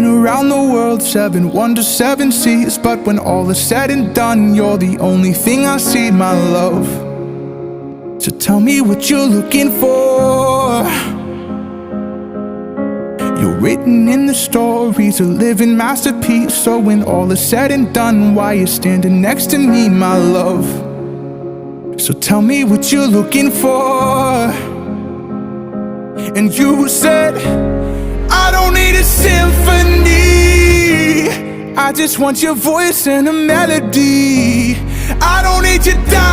around the world, 7 wonders, 7 seas. But when all is said and done, you're the only thing I see, my love. So tell me what you're looking for. You're written in the stories, a living masterpiece. So when all is said and done, why you standing next to me, my love? So tell me what you're looking for. And you said, I don't need a symphony, I just want your voice and a melody. I don't need your diamond